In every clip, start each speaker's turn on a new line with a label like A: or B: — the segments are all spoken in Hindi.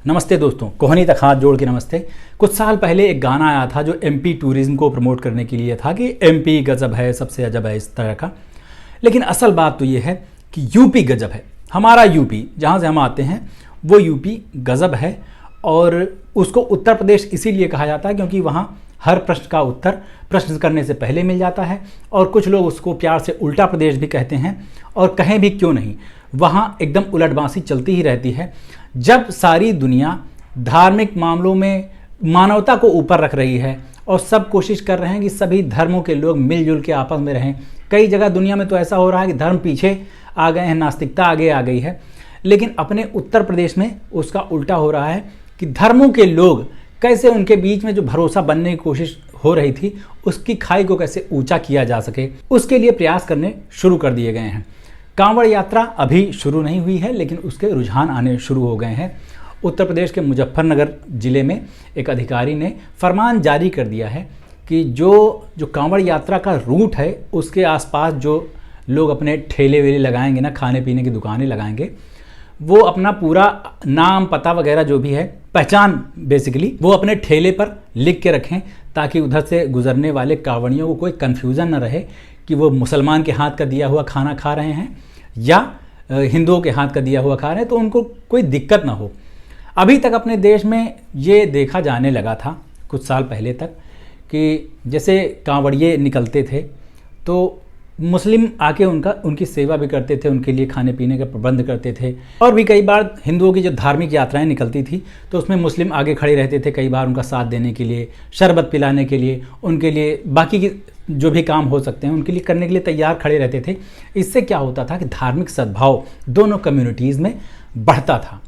A: नमस्ते दोस्तों, कोहनी तक हाथ जोड़ के नमस्ते। कुछ साल पहले एक गाना आया था जो एमपी टूरिज्म को प्रमोट करने के लिए था कि एमपी गजब है, सबसे अजब है, इस तरह का। लेकिन असल बात तो ये है कि यूपी गजब है। हमारा यूपी, जहाँ से हम आते हैं, वो यूपी गजब है। और उसको उत्तर प्रदेश इसीलिए कहा जाता है क्योंकि वहाँ हर प्रश्न का उत्तर प्रश्न करने से पहले मिल जाता है। और कुछ लोग उसको प्यार से उल्टा प्रदेश भी कहते हैं, और कहें भी क्यों नहीं, वहाँ एकदम उलटबांसी चलती ही रहती है। जब सारी दुनिया धार्मिक मामलों में मानवता को ऊपर रख रही है और सब कोशिश कर रहे हैं कि सभी धर्मों के लोग मिलजुल के आपस में रहें। कई जगह दुनिया में तो ऐसा हो रहा है कि धर्म पीछे आ गए हैं, नास्तिकता आगे आ गई है। लेकिन अपने उत्तर प्रदेश में उसका उल्टा हो रहा है कि धर्मों के लोग कैसे, उनके बीच में जो भरोसा बनने की कोशिश हो रही थी, उसकी खाई को कैसे ऊंचा किया जा सके, उसके लिए प्रयास करने शुरू कर दिए गए हैं। कांवड़ यात्रा अभी शुरू नहीं हुई है, लेकिन उसके रुझान आने शुरू हो गए हैं। उत्तर प्रदेश के मुजफ्फरनगर ज़िले में एक अधिकारी ने फरमान जारी कर दिया है कि जो कांवड़ यात्रा का रूट है, उसके आसपास जो लोग अपने ठेले वेले लगाएंगे ना, खाने पीने की दुकानें लगाएंगे, वो अपना पूरा नाम पता वगैरह जो भी है, पहचान बेसिकली, वो अपने ठेले पर लिख के रखें, ताकि उधर से गुजरने वाले कांवड़ियों को कोई कन्फ्यूज़न न रहे कि वो मुसलमान के हाथ का दिया हुआ खाना खा रहे हैं या हिंदुओं के हाथ का दिया हुआ खा रहे हैं, तो उनको कोई दिक्कत ना हो। अभी तक अपने देश में ये देखा जाने लगा था कुछ साल पहले तक कि जैसे कांवड़िए निकलते थे तो मुस्लिम आके उनकी सेवा भी करते थे, उनके लिए खाने पीने का प्रबंध करते थे। और भी कई बार हिंदुओं की जो धार्मिक यात्राएं निकलती थी तो उसमें मुस्लिम आगे खड़े रहते थे, कई बार उनका साथ देने के लिए, शरबत पिलाने के लिए, उनके लिए बाकी की जो भी काम हो सकते हैं उनके लिए करने के लिए तैयार खड़े रहते थे। इससे क्या होता था कि धार्मिक सद्भाव दोनों कम्युनिटीज़ में बढ़ता था।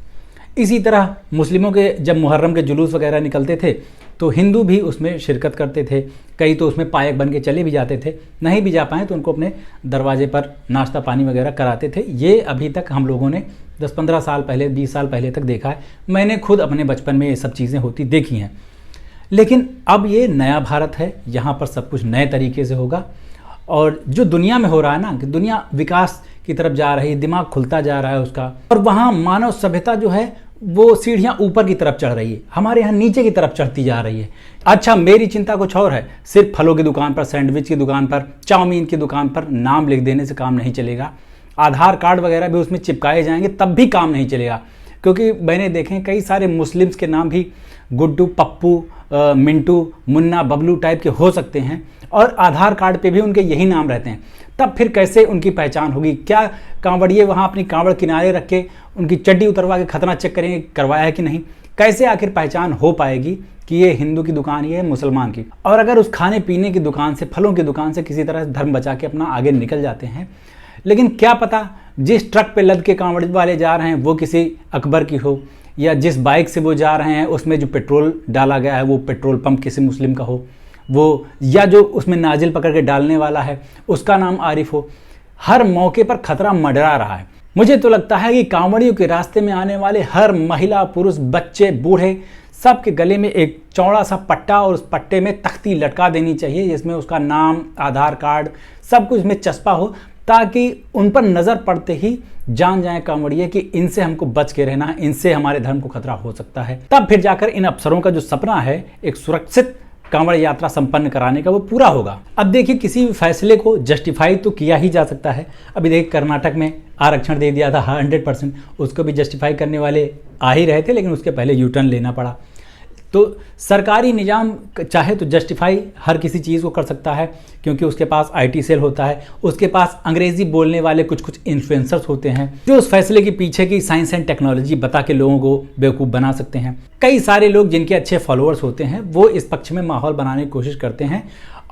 A: इसी तरह मुस्लिमों के जब मुहर्रम के जुलूस वगैरह निकलते थे तो हिंदू भी उसमें शिरकत करते थे। कई तो उसमें पायक बन के चले भी जाते थे, नहीं भी जा पाए तो उनको अपने दरवाजे पर नाश्ता पानी वगैरह कराते थे। ये अभी तक हम लोगों ने 10-15 साल पहले, 20 साल पहले तक देखा है। मैंने खुद अपने बचपन में ये सब चीज़ें होती देखी हैं। लेकिन अब ये नया भारत है, यहाँ पर सब कुछ नए तरीके से होगा। और जो दुनिया में हो रहा है ना, कि दुनिया विकास की तरफ जा रही है, दिमाग खुलता जा रहा है उसका, और वहाँ मानव सभ्यता जो है वो सीढ़ियाँ ऊपर की तरफ चढ़ रही है, हमारे यहाँ नीचे की तरफ चढ़ती जा रही है। अच्छा, मेरी चिंता कुछ और है। सिर्फ फलों की दुकान पर, सैंडविच की दुकान पर, चाउमीन की दुकान पर नाम लिख देने से काम नहीं चलेगा। आधार कार्ड वगैरह भी उसमें चिपकाए जाएंगे तब भी काम नहीं चलेगा। क्योंकि मैंने देखे कई सारे मुस्लिम्स के नाम भी गुड्डू, पप्पू, मिंटू, मुन्ना, बबलू टाइप के हो सकते हैं, और आधार कार्ड पे भी उनके यही नाम रहते हैं। तब फिर कैसे उनकी पहचान होगी? क्या कांवड़िए वहाँ अपनी कांवड़ किनारे रख के उनकी चड्डी उतरवा के खतना चेक करेंगे करवाया है कि नहीं? कैसे आखिर पहचान हो पाएगी कि ये हिंदू की दुकान, ये है मुसलमान की? और अगर उस खाने पीने की दुकान से, फलों की दुकान से किसी तरह धर्म बचा के अपना आगे निकल जाते हैं, लेकिन क्या पता जिस ट्रक पे लद के कांवड़ वाले जा रहे हैं वो किसी अकबर की हो, या जिस बाइक से वो जा रहे हैं उसमें जो पेट्रोल डाला गया है वो पेट्रोल पंप किसी मुस्लिम का हो, वो, या जो उसमें नाजिल पकड़ के डालने वाला है उसका नाम आरिफ हो। हर मौके पर खतरा मंडरा रहा है। मुझे तो लगता है कि कांवड़ियों के रास्ते में आने वाले हर महिला, पुरुष, बच्चे, बूढ़े, सबके गले में एक चौड़ा सा पट्टा, और उस पट्टे में तख्ती लटका देनी चाहिए जिसमें उसका नाम, आधार कार्ड, सब कुछ में चस्पा हो, ताकि उन पर नज़र पड़ते ही जान जाए कांवड़िए कि इनसे हमको बच के रहना है, इनसे हमारे धर्म को खतरा हो सकता है। तब फिर जाकर इन अफसरों का जो सपना है एक सुरक्षित कांवड़ यात्रा संपन्न कराने का, वो पूरा होगा। अब देखिए, किसी भी फैसले को जस्टिफाई तो किया ही जा सकता है। अभी देखिए, कर्नाटक में आरक्षण दे दिया था 100%, उसको भी जस्टिफाई करने वाले आ ही रहे थे, लेकिन उसके पहले यू टर्न लेना पड़ा। तो सरकारी निजाम चाहे तो जस्टिफाई हर किसी चीज़ को कर सकता है, क्योंकि उसके पास आईटी सेल होता है, उसके पास अंग्रेजी बोलने वाले कुछ इन्फ्लुएंसर्स होते हैं जो उस फैसले के पीछे की साइंस एंड टेक्नोलॉजी बता के लोगों को बेवकूफ़ बना सकते हैं। कई सारे लोग जिनके अच्छे फॉलोअर्स होते हैं वो इस पक्ष में माहौल बनाने की कोशिश करते हैं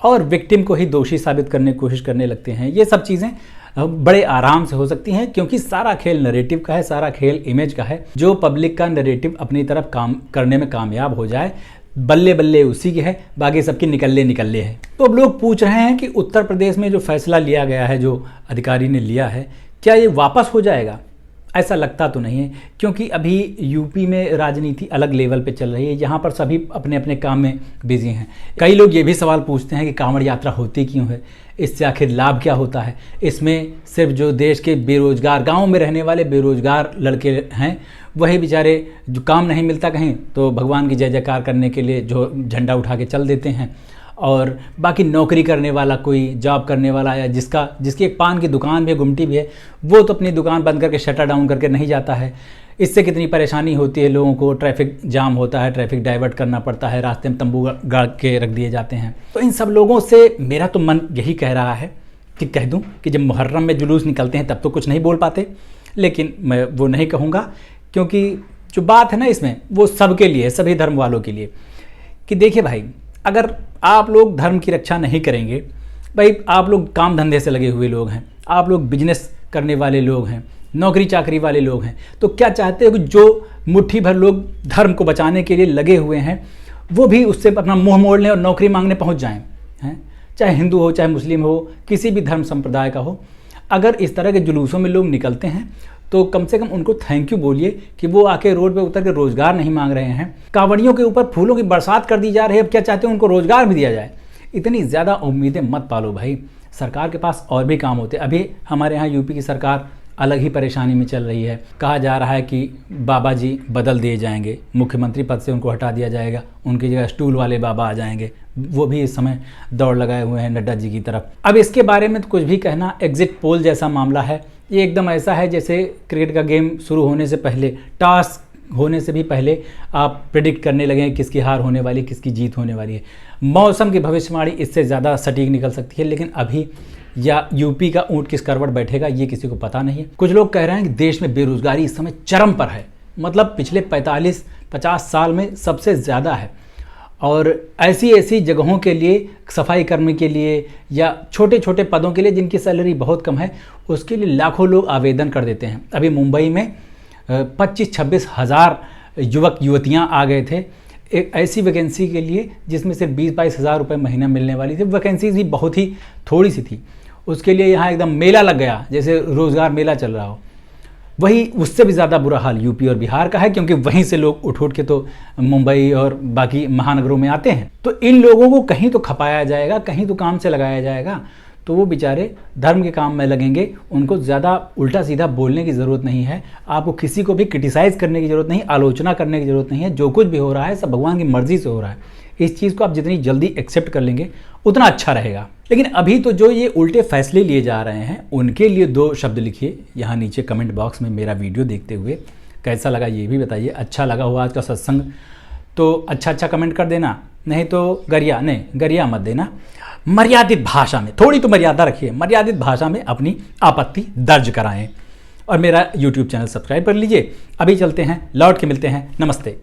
A: और विक्टिम को ही दोषी साबित करने की कोशिश करने लगते हैं। ये सब चीज़ें बड़े आराम से हो सकती हैं, क्योंकि सारा खेल नैरेटिव का है, सारा खेल इमेज का है। जो पब्लिक का नैरेटिव अपनी तरफ काम करने में कामयाब हो जाए, बल्ले बल्ले उसी की है, बाकी सबकी निकल्ले है। तो अब लोग पूछ रहे हैं कि उत्तर प्रदेश में जो फैसला लिया गया है, जो अधिकारी ने लिया है, क्या ये वापस हो जाएगा? ऐसा लगता तो नहीं है, क्योंकि अभी यूपी में राजनीति अलग लेवल पे चल रही है। यहाँ पर सभी अपने अपने काम में बिजी हैं। कई लोग ये भी सवाल पूछते हैं कि कांवड़ यात्रा होती क्यों है, इससे आखिर लाभ क्या होता है। इसमें सिर्फ जो देश के बेरोजगार, गाँव में रहने वाले बेरोजगार लड़के हैं, वही बेचारे जो काम नहीं मिलता कहीं तो भगवान की जय जयकार करने के लिए जो झंडा उठा के चल देते हैं, और बाकी नौकरी करने वाला, कोई जॉब करने वाला या जिसकी एक पान की दुकान भी है, गुमटी भी है, वो तो अपनी दुकान बंद करके शटर डाउन करके नहीं जाता है। इससे कितनी परेशानी होती है लोगों को, ट्रैफिक जाम होता है, ट्रैफिक डाइवर्ट करना पड़ता है, रास्ते में तंबू गाड़ के रख दिए जाते हैं। तो इन सब लोगों से मेरा तो मन यही कह रहा है कि कह दूं कि जब मुहर्रम में जुलूस निकलते हैं तब तो कुछ नहीं बोल पाते, लेकिन मैं वो नहीं कहूँगा, क्योंकि जो बात है ना इसमें वो सबके लिए, सभी धर्म वालों के लिए, कि देखिए भाई, अगर आप लोग धर्म की रक्षा नहीं करेंगे, भाई आप लोग काम धंधे से लगे हुए लोग हैं, आप लोग बिजनेस करने वाले लोग हैं, नौकरी चाकरी वाले लोग हैं, तो क्या चाहते हो कि जो मुट्ठी भर लोग धर्म को बचाने के लिए लगे हुए हैं वो भी उससे अपना मुंह मोड़ने और नौकरी मांगने पहुंच जाएं, हैं? चाहे हिंदू हो, चाहे मुस्लिम हो, किसी भी धर्म संप्रदाय का हो। अगर इस तरह के जुलूसों में लोग निकलते हैं तो कम से कम उनको थैंक यू बोलिए कि वो आके रोड पे उतर के रोजगार नहीं मांग रहे हैं। कांवड़ियों के ऊपर फूलों की बरसात कर दी जा रही है, अब क्या चाहते हैं उनको रोजगार भी दिया जाए। इतनी ज़्यादा उम्मीदें मत पालो भाई, सरकार के पास और भी काम होते हैं। अभी हमारे यहाँ यूपी की सरकार अलग ही परेशानी में चल रही है। कहा जा रहा है कि बाबा जी बदल दिए जाएंगे, मुख्यमंत्री पद से उनको हटा दिया जाएगा, उनकी जगह स्टूल वाले बाबा आ जाएंगे। वो भी इस समय दौड़ लगाए हुए हैं नड्डा जी की तरफ। अब इसके बारे में तो कुछ भी कहना, एग्जिट पोल जैसा मामला है ये, एकदम ऐसा है जैसे क्रिकेट का गेम शुरू होने से पहले, टॉस होने से भी पहले आप प्रेडिक्ट करने लगे हैं किसकी हार होने वाली, किसकी जीत होने वाली है। मौसम की भविष्यवाणी इससे ज़्यादा सटीक निकल सकती है, लेकिन अभी या यूपी का ऊंट किस करवट बैठेगा ये किसी को पता नहीं है। कुछ लोग कह रहे हैं कि देश में बेरोजगारी इस समय चरम पर है, मतलब पिछले 45-50 साल में सबसे ज़्यादा है। और ऐसी ऐसी जगहों के लिए, सफाई कर्मी के लिए या छोटे छोटे पदों के लिए जिनकी सैलरी बहुत कम है, उसके लिए लाखों लोग आवेदन कर देते हैं। अभी मुंबई में 25-26 हज़ार युवक युवतियाँ आ गए थे एक ऐसी वैकेंसी के लिए जिसमें सिर्फ 20-22 हज़ार रुपये महीना मिलने वाली थी। वैकेंसीज भी बहुत ही थोड़ी सी थी, उसके लिए यहाँ एकदम मेला लग गया, जैसे रोज़गार मेला चल रहा हो। वही उससे भी ज़्यादा बुरा हाल यूपी और बिहार का है, क्योंकि वहीं से लोग उठ के तो मुंबई और बाकी महानगरों में आते हैं। तो इन लोगों को कहीं तो खपाया जाएगा, कहीं तो काम से लगाया जाएगा, तो वो बेचारे धर्म के काम में लगेंगे। उनको ज़्यादा उल्टा सीधा बोलने की ज़रूरत नहीं है, आपको किसी को भी क्रिटिसाइज़ करने की ज़रूरत नहीं, आलोचना करने की ज़रूरत नहीं है। जो कुछ भी हो रहा है सब भगवान की मर्ज़ी से हो रहा है। इस चीज़ को आप जितनी जल्दी एक्सेप्ट कर लेंगे उतना अच्छा रहेगा। लेकिन अभी तो जो ये उल्टे फैसले लिए जा रहे हैं उनके लिए 2 शब्द लिखिए यहाँ नीचे कमेंट बॉक्स में। मेरा वीडियो देखते हुए कैसा लगा ये भी बताइए। अच्छा लगा हो आज का सत्संग तो अच्छा कमेंट कर देना, नहीं तो गरिया मत देना। मर्यादित भाषा में, थोड़ी तो मर्यादा रखिए, मर्यादित भाषा में अपनी आपत्ति दर्ज कराएं। और मेरा YouTube चैनल सब्सक्राइब कर लीजिए। अभी चलते हैं, लौट के मिलते हैं। नमस्ते।